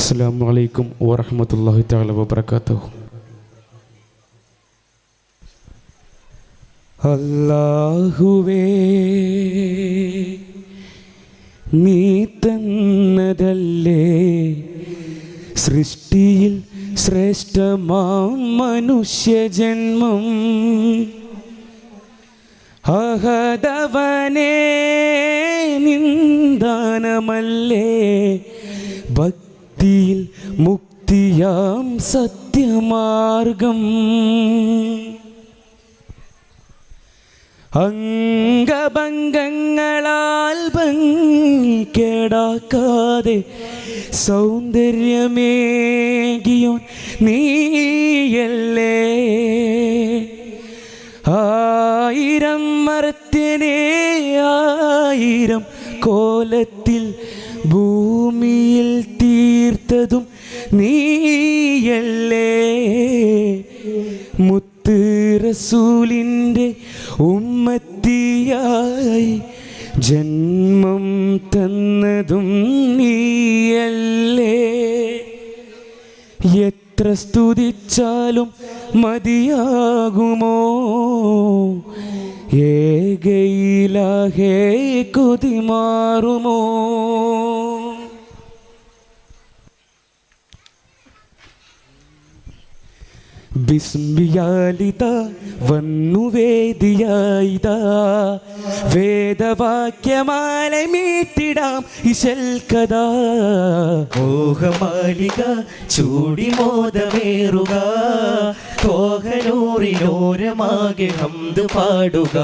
അസ്സലാമു അലൈക്കും വറഹ്മത്തുള്ളാഹി തആല വബറകാതുഹു. അല്ലാഹുവേ, നീ തന്നതല്ലേ സൃഷ്ടിയിൽ ശ്രേഷ്ഠമാം മനുഷ്യജന്മം. അഹദവനേ, നിന്ദാനമല്ലേ ഭക്തിയിൽ മുക്തിയാം സത്യമാർഗം. അംഗഭംഗങ്ങളാൽ ഭംഗി കേടാക്കാതെ സൗന്ദര്യമേകിയോൻ നീയല്ലേ. ആയിരം മർത്യനെ ആയിരം കോലത്തിൽ ഭൂമിയിൽ തീർത്തതും നീയല്ലേ. മുത്ത് റസൂലിൻ്റെ ഉമ്മത്തിയായി ജന്മം തന്നതും നീയല്ലേ. എത്ര സ്തുതിച്ചാലും മതിയാകുമോ, ഏകയിലാഹേ കൊതിമാറുമോ. ബിസ്മിയാലിതാ വന്നു വേദിയായിതാ, വേദവാക്യമാല മീട്ടിടാം ഇശൽ കഥാ. മോഹമാലിക ചൂടി മോദമേറുക, കോഹനൂറിനോരമാകെ ഹംദ് പാടുക.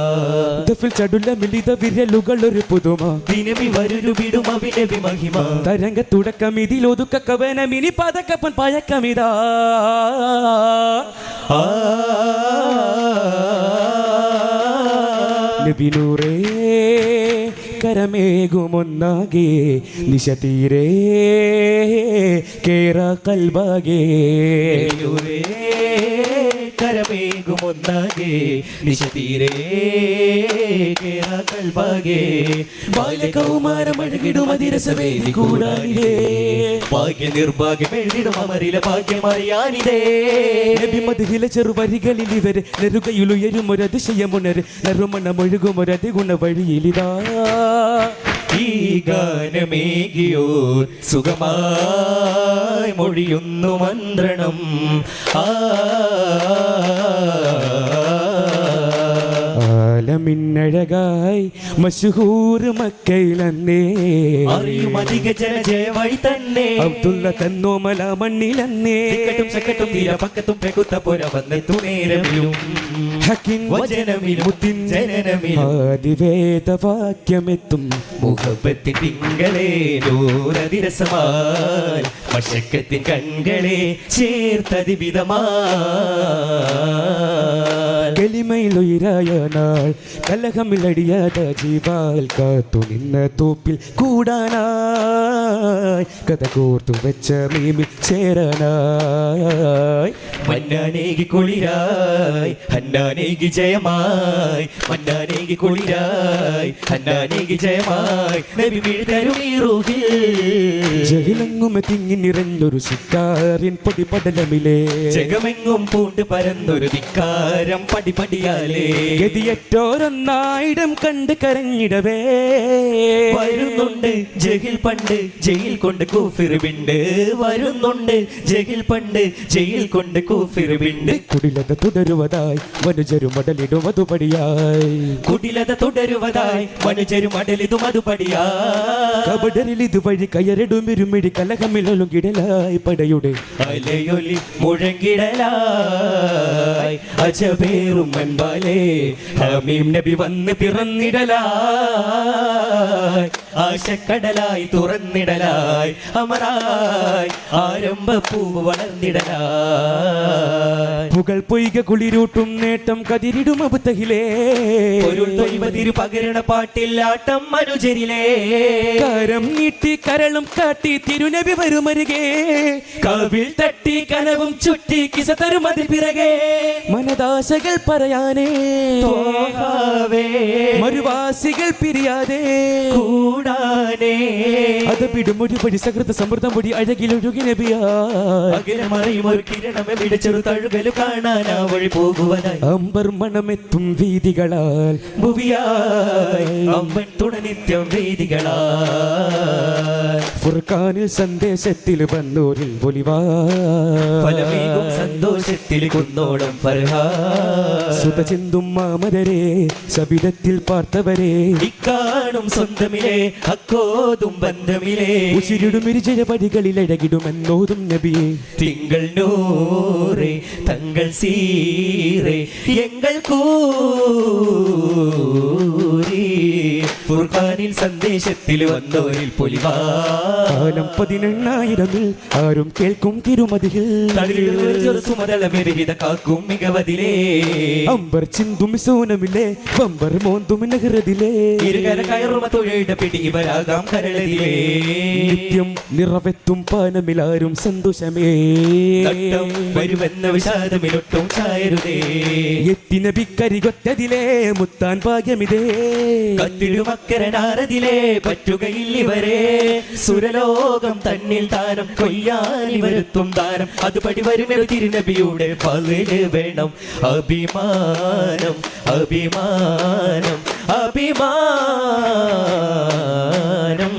ചടുല മിളിത വിരലുകൾ ഒരു പുതുമ, ദിനമി വരരു വിടും അഭിനവി മഹിമ. തരംഗ തുടക്കം ഇതിലൊതുക്ക കവനമിനി പതക്കപ്പൻ പഴക്കമിതാ. നബിനൂറേ കരമേകുമൊന്നാകെ നിശതീരേ കേറ കൽബാകെ. കരമേകുമൊന്നാകെ നിശതീരേ കേറ കൽബാകെ. ബാല്യകൗമാരം അഴകിടും അതിരസവേദി കൂടാനിതേ, ഭാഗ്യ നിർഭാഗ്യം എഴുതിടും അമരില ഭാഗ്യമറിയാനിതേ. നബിമദ്ഹിലെ ചെറുവരികളിൽ ഇവര് നെറുകയിലുയരും ഒരതിശയമുണര്, നറുമണമൊഴുകുമൊരതിഗുണ വഴിയിലിതാ. ഈ ഗാനമേകിയോ സുഖമായി മൊഴിയുന്നു മന്ത്രണം. ആലമിന്നഴകായി മശഹൂർ മക്കയിലന്നേ, അറിയും അധിക ജനജയ വഴി തന്നെ. അബ്ദുള്ള തന്നോമല മണ്ണിലന്നേ, ചക്കട്ടും തീര പക്കത്തും പെകുത്ത പുര വന്നെത്തു നേരമിലും വചനമിലും ജനനമിലും ആദിവേദവാക്യമെത്തും മുഹബത്തിൻ തിങ്കളെ നൂറതിരസമായി മശക്കത്തിൻ കൺകളെ ചേർത്തതിവിധമായി. കലിമയിലുയരായ നാൾ കലഹമിലടിയാത ജീവാൽ കാത്തു നിന്ന തോപ്പിൽ കൂടാനായി, കഥ കോർത്തു വെച്ച മീമിൽ ചേരാനായി. മന്നാനേകി കുളിരായി ഹന്നാനേകി ജയമായി, മന്നാനേകി കുളിരായി ഹന്നാനേകി ജയമായി. നബി മിഴുതരുമീ റൂഹിൽ ജഹിലെങ്ങും തിങ്ങി നിറഞ്ഞൊരു ശിക്കാരിൻ പൊടിപടലമിലേ, ജഗമെങ്ങും പൂണ്ട് പരന്നൊരു ധിക്കാരം പടിപടിയാലേ. ഗതിയറ്റോരൊന്നായിരം കണ്ട് കരഞ്ഞിടവേ വരുന്നുണ്ട് ജയിൽ പണ്ട് ജയിൽ കൊണ്ട് കൂഫിറുണ്ട്. വരുന്നുണ്ട് ജയിൽ പണ്ട് ജയിൽ കൊണ്ട് കൂഫിറുണ്ട്. കുടിലത തുടരുവതായി വനുജരു മടലിടും അതുപടിയായി, കുടിലത തുടരുവതായി വനുജരു മടലിതും അതുപടിയായി. കബഡരിൽ ഇതുവഴി കയറിടും ഇരുമിടി കലഹമിലും കിടലായി പടയുടെ അലയൊലി മുഴങ്ങിടലായി അജബേറും മൻപാലേ. ഹമീം നബി വന്ന് പിറന്നിടലായി, ആശക്കടലായി തുറന്നിടലായി, അമരായി ആരംഭപ്പൂവ് വളർന്നിടലായി. പുകൾ പൊയ്ക കുളിരൂട്ടും നേട്ടം കതിരിടും അബുത്തഹിലേ, ഒരു തൊയ്മതിരു പകരണ പാട്ടില്ലാട്ടം മനുജരിലേ. കരം നീട്ടി കരളും കാട്ടി തിരുനബി വരുമരുകേ, കവിൽ തട്ടി കനവും ചുറ്റി കിസ തരുമതി പിറകെ. മനദാശകൾ പറയാനേ തോഹാവേ മരുവാസികൾ പിരിയാതെ കൂടെ കൂടാനേ അത് വിടുമൊഴി പടി സകൃത സമൃദ്ധം പൊടി അഴകിലൊഴുകി നബിയാ അകലെ മറയും ഒരു കിരണമെ വിടച്ചൊരു തഴുകല് കാണാൻ ആ വഴി പോകുവാനായി അമ്പർ മണമെത്തും വീതികളാൽ ഭുവിയായി അമ്പൻ തുണ നിത്യം വേദികളാൽ ഫുർഖാനിൽ സന്ദേശത്തിൽ വന്നോരിൽ പൊലിവാ ഫലമേകും സന്തോഷത്തിൽ കുന്നോളം ഫർഹാ സുത ചിന്തും മാമരരെ സബിതത്തിൽ പാർത്തവരെ ഇക്കാണും സ്വന്തമിലെ അക്കോതും ബന്ധമിലെ ഉശിരിടും ഇരുചയ പടികളിൽ അഴകിടുമെന്നോതും നബിയെ തിങ്കൾ നൂറേ തങ്ങൾ സീറേ എങ്ങൾ കൂരി ഫുർഖാനിൽ സന്ദേശത്തിൽ വന്നോരിൽ പൊലിവാ കാലം 18,000 ആരും കേൾക്കും തിരുമതിയിൽ സുമതളമെരുകിത കാക്കും മികവതിലേ അമ്പർ ചിന്തും സോനമില്ലേ വമ്പർ മോന്തും നഗരതിലേ ഇരുകര കയറുമ തൊഴയുടെ പിടി ഇവരാകാം കരളതിലേ നിത്യം നിറവെത്തും പാനമിലാരും സന്തോഷമേ നട്ടം വരുമെന്ന വിഷാദമിലൊട്ടും ചായരുതേ എത്തി നബിക്കരികൊറ്റതിലേ മുത്താൻ ഭാഗ്യമിതേ കത്തിടുമക്കരനാരതിലേ പറ്റുകയില്ലിവരെ സുരലോകം തന്നിൽ താരം കൊയ്യാനിവരുത്തും താരം അതുപടി വരുമെരു തിരുനബിയുടെ ഫളില് വേണം അഭിമാനം അഭിമാനം അഭിമാനം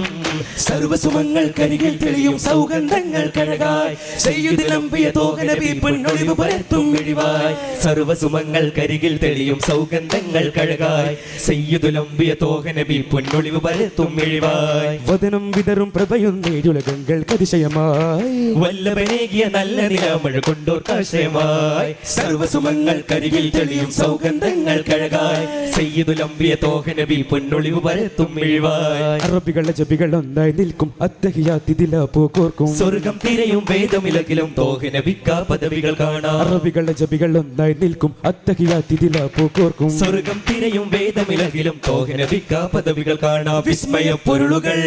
സർവസുമങ്ങൾ കരികിൽ തെളിയും സൗഗന്ധങ്ങൾ കഴകായി സയ്യിദിലംബിയ തോഹനബി പൊന്നൊളിവ് പരത്തും മിഴിവായി സർവസുമങ്ങൾ കരികിൽ തെളിയും സൗഗന്ധങ്ങൾ കഴകായി സയ്യിദുലംബിയ തോഹനബി പൊന്നൊളിവ് പരത്തും മിഴിവായി വദനം വിതറും പ്രഭയും നേരുലകങ്ങൾ അതിശയമായി വല്ലഭനേകിയ നല്ല നിലാമഴ കൊണ്ടോർക്കാശയമായി സർവസുമങ്ങൾ കരികിൽ തെളിയും സൗഗന്ധങ്ങൾ കഴകായി സയ്യിദുലംബിയ തോഹനബി പൊന്നൊളിവ് പരത്തും മിഴിവായി അറബികളുടെ ജപികൾ ഒന്നായി നിൽക്കും അത്തഹിയാത്തിതില പൂക്കോർക്കും സ്വർഗം തിരയും വേദമിലകിലും തോഹനബിക്ക പദവികൾ കാണാം അറബികളുടെ ജപികൾ ഒന്നായി നിൽക്കും അത്തഹിയാത്തിതില പൂക്കോർക്കും സ്വർഗം തിരയും വേദമിലകിലും തോഹനബിക്ക പദവികൾ കാണാം വിസ്മയ പൊരുളുകൾ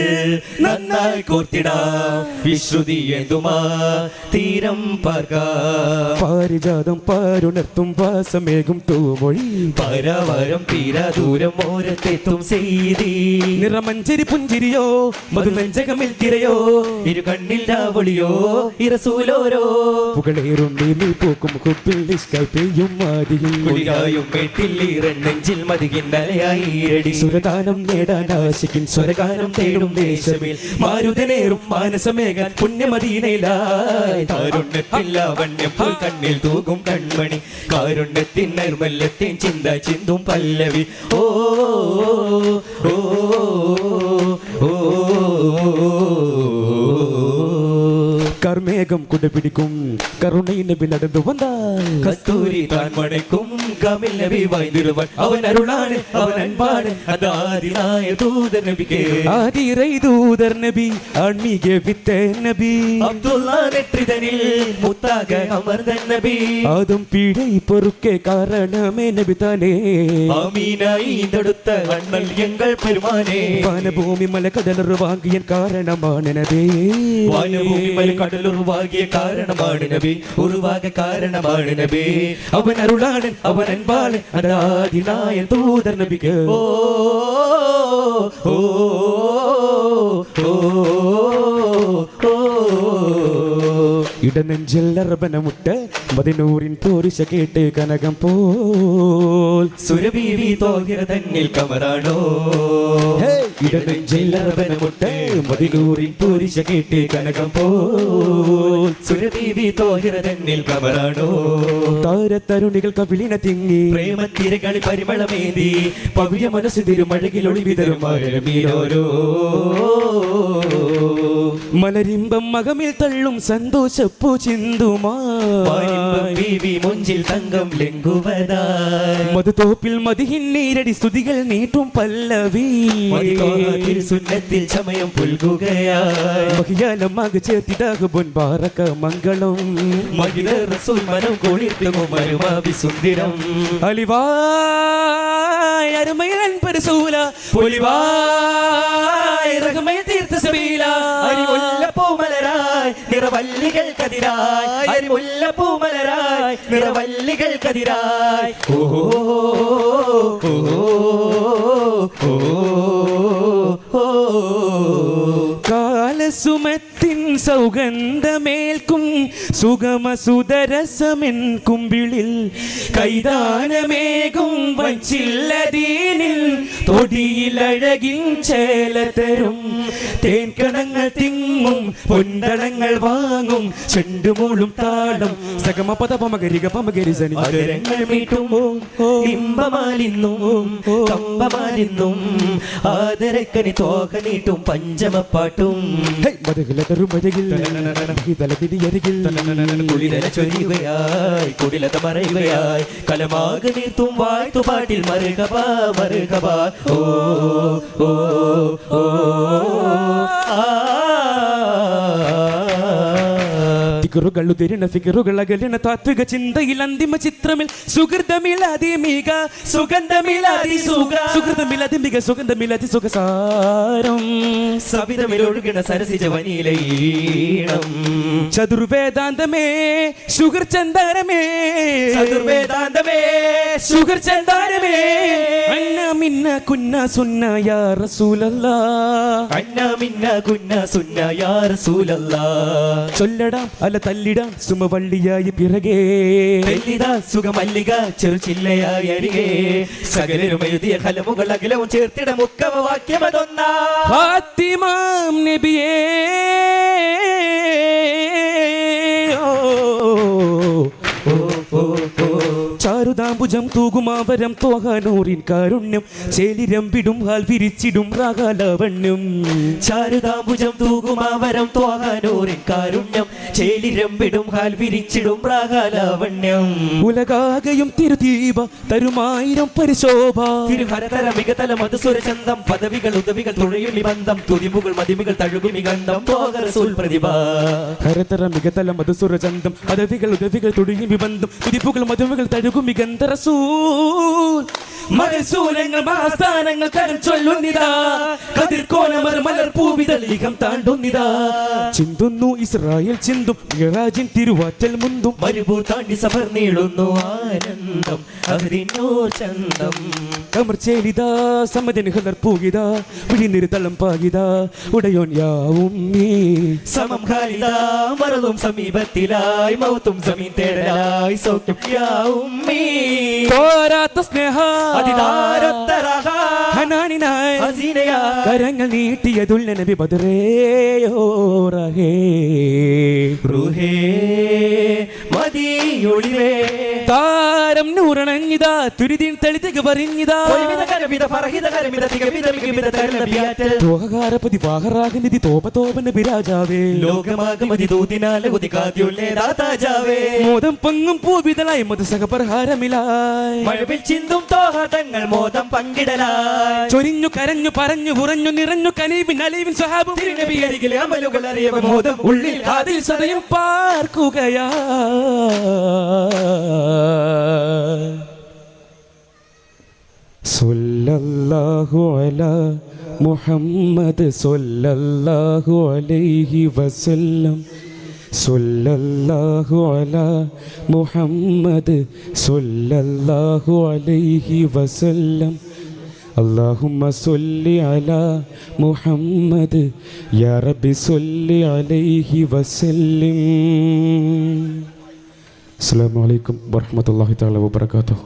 നന്നായി കോർത്തിടാം വിശ്രുതി എന്തുമാ തീരം പാർക്കാം പാരിജാതം പാരുണർത്തും വാസമേകും തൂമൊഴി പരവരം തീരാ ദൂരം ഓരത്തെത്തും ചെയ്തി നിറമഞ്ചരി പുഞ്ചിരിയോ മധുവഞ്ചകമിൽ തിരയോ ഇരു കണ്ണിൽ രാവളിയോ ഇറസൂലോരോ പുകളേറും നീ പൂക്കും കുപ്പിൽ നിഷ്കൈ പെയ്യും ആദിയിൽ കുളിരായും മേട്ടിൽ നെഞ്ചിൽ മതികിന്നലയായി സുരദാനം നേടാൻ ആശിക്കും സ്വരഗാനം തേടും ദേശമിൽ മാരുതനേറും മാനസമേകാൻ പുണ്യമദീനയിലായി കാരുണ്യത്തിൽ ലാവണ്യം പോൽ കണ്ണിൽ തൂകും കൺമണി കാരുണ്യത്തിൻ നൈർമല്യത്തിൻ ചിന്ത ചിന്തും പല്ലവി ഓ ഓ ഓ കർമേകം കുടപിടിക്കും കരുണை നബി നടന്നു വന്നാൽ കസ്തൂരി താൻ മണക്കും കമിൽ നബി വായ്തിടുവൻ അവൻ അരുളാണ് അവൻ അൻപാണ് അതാദിനായ ദൂതർ നബിക്ക് ആദിറൈ ദൂതർ നബി ആൺമീക വിത്തേ നബി അബ്ദുള്ള നെற்றிதனில் മുത്താക അമർദൻ നബി ആദം പീഡை പൊറുക്കെ കാരണമേ നബി താനേ ആമീനായി തൊടുത്ത അണ്ണൽ എങ്കൾ പെരുമാനേ വാനഭൂമി മലകടലർ വാങ്ങിയ കാരണമാണ് നബി വാനഭൂമി മലകടലർ വാങ്ങിയ കാരണമാണ് നബി ഉരുവാക കാരണമാണ് നബി അവൻ അരുളാണ് അവൻ അൻപാണ് അതാദിനായ ദൂതർ നബിക്ക് ഓ ഓ ഓ ഓ ഇടനെഞ്ചിൽ അർബനമുട്ട് മദിനൂറിൻ പോരിശ കേട്ട് കനകം പോൽ സുരബീവി തോഹിറ തന്നിൽ കമറാണോ ഇടനെഞ്ചിൽ അർബനമുട്ട് മദിനൂറിൻ പോരിശ കേട്ട് കനകം പോൽ സുരബീവി തോഹിറ തന്നിൽ കമറാണോ താരത്തരുണികൾ കവിളിന തിങ്ങി പ്രേമത്തിരകളിൽ പരിമളമേന്തി പവിഴ മനസ്സ് തിരുമഴകിൽ ഒളിവിതരും മീരോരോ മലരിമ്പം മകമിൽ തള്ളും സന്തോഷപ്പൂ ചിന്തുമായി മുഞ്ചിൽ തങ്കം ലംഘുവതായി മധുതോപ്പിൽ മതിഹിൻ നീരടി സ്തുതികൾ നീട്ടും പല്ലവി സുന്നത്തിൽ സമയം പുൽകുകയായി മഹിയാലമാകെ ചേർത്തിടാക പൊൻപാറക്ക മംഗളം മഹിത റസൂൽ മനം കൊളിർത്തുമോ മരുമാവി സുന്ദരം അലിവായ് അരുമയൻ പരസൂല പൊലിവായ് റഹ്മയ തീർത്ഥ സബീല അരിമുല്ലപ്പൂമലരായി നിറവല്ലികൾ കതിരായി അരിമുല്ലപ്പൂമലരായി നിറവല്ലികൾ കതിരായി ഓ ഓ ഓ ഓ കാലസുമത്തിൻ സൗഗന്ധമേൽക്കും സുഗമസുതരസമെൻ കുമ്പിളിൽ കൈതാനമേകും വച്ചില്ലതീനിൽ തൊടിയിലഴകിൻ ചേലതരും തേൻകണങ്ങൾ തിങ്ങും പൊന്തളങ്ങൾ വാങ്ങും ചെണ്ടുമൂളും താളം സഗമ പദ പമകരിക പമകരി സനി മധുരങ്ങൾ മീട്ടുമോ ഇമ്പമാലിന്നും കമ്പമാലിന്നും ആദരക്കനി തോക നീട്ടും പഞ്ചമപ്പാട്ടും കുളിരല ചൊരിയുകയായി കുടിലത മറയുകയായി കലമാക നീർത്തും വാഴ്ത്തുപാട്ടിൽ മറുകബാ മറുകബാ ഓ ഓ ഓ ഫിക്കറുകൾ ഉതിരണ ഫിക്കറുകൾ അകലണ താത്വിക ചിന്തയിൽ അന്തിമ ചിത്രമിൽ സുഹൃതമില്ലാതിമിക സുഹൃതമില്ലാതിമിക സുഗന്ധമില്ലാതി സുഖസാരം സവിതമിലൊഴുകണ സരസിജ വനിയിലീണം ചതുർവേദാന്തമേ ശുഗർ ചന്ദാരമേ ചതുർവേദാന്തമേ ശുഗർ ചന്ദാരമേ അന്ന മിന്ന കുന്ന സുന്ന യാ റസൂലല്ലാ അന്ന മിന്ന കുന്ന സുന്ന യാ റസൂലല്ലാ ചൊല്ലടാം അല്ല തല്ലിടാം സുമവള്ളിയായി പിറകേ തെല്ലിതാ സുഖമല്ലിക ചെറുചില്ലയായി അരികെ സകലരും എഴുതിയ കലമുകൾ അകലവും ചേർത്തിട മുക്കവ വാക്യമതൊന്നാ ഫാത്തിമാം നബിയേ ചാരുതാംബുജം തൂകുമാവരം തോഹാനൂറിൻ കാരുണ്യം ചേലിരമ്പിടും ഹാൽ വിരിച്ചിടും രാഗാലാവണ്യം ചാരുതാംബുജം തൂകുമാവരം തോഹാനൂറിൻ കാരുണ്യം ചേലിരമ്പിടും ഹാൽ വിരിച്ചിടും രാഗാലാവണ്യം ഉലകാകയും തിരുദീപ തരുമായിരം പരിശോഭ തിരുഹരതര മികതല മധുസുരചന്തം പദവികൾ ഉദവികൾ തുഴയും നിബന്ധം തുതിമുകൾ മതിമികൾ തഴുകും നിഗന്ധം റസൂൽ പ്രതിഭ ഹരതര മികതല മധുസുരചന്തം പദവികൾ ഉദവികൾ തുടിയും വിബന്ധം തുതിപ്പുകൾ മധുമകൾ തഴുകും മികന്ത റസൂൽ മകസൂലങ്ങൾ മഹാസ്ഥാനങ്ങൾ കരം ചൊല്ലുന്നിതാ കതിർക്കോലമർ മലർ പൂവിതളികം താണ്ടുന്നിതാ ചിന്തുന്നു ഇസ്രായേൽ ചിന്തും മിറാജിൻ തിരുവാറ്റൽ മുന്തും മരുഭൂർ താണ്ടി സഫർ നീളുന്നു ആനന്ദം അതിനോ ചന്തം കമർച്ചേലിതാ സമജന് ഹലർ പൂകിതാ വിഴിനിരുതളം പാകിതാ ഉടയോൻ യാവും നീ സമം ഖാലിദാ മറലും സമീപത്തിലായി മൗത്തും സമീൻ തേടലായി സൗഖ്യം യാവും നീ പോരാത്ത സ്നേഹ അതിദാരത്തരഹ ഹനാനിനായി ഹസീനയാ കരങ്ങൾ നീട്ടിയതുള്ള നബി ബദറേയോറഹേ റൂഹേ മദിയൊളിവേ താരം നൂറണഞ്ഞിതാ തുരിതിൻ തെളിതക പറഞ്ഞിതാ തോഹകാരപതി വാഹറാഗനിധി തോപതോപന ബിരാജാവേ മോദം പങ്ങും പൂവിതലായി മധുസഹപരഹാരമിലായി മഴവിൽ ചിന്തും തോഹതങ്ങൾ മോദം പങ്കിടലായി ചൊരിഞ്ഞു കരഞ്ഞു പറഞ്ഞു കുറഞ്ഞു നിറഞ്ഞു കനീവിൻ അലീവിൻ സ്വഹാബും തിരുനബിയരികിലെ അമലുകൾ അറിയവ മോദം ഉള്ളിൽ കാതിൽ സദയം പാർക്കുകയാ സല്ലല്ലാഹു അലാ മുഹമ്മദ് സല്ലല്ലാഹു അലൈഹി വസല്ലം സല്ലല്ലാഹു അലാ മുഹമ്മദ് സല്ലല്ലാഹു അലൈഹി വസല്ലം اللهم صل على محمد يا رب صل عليه وسلم السلام عليكم ورحمة الله تعالى وبركاته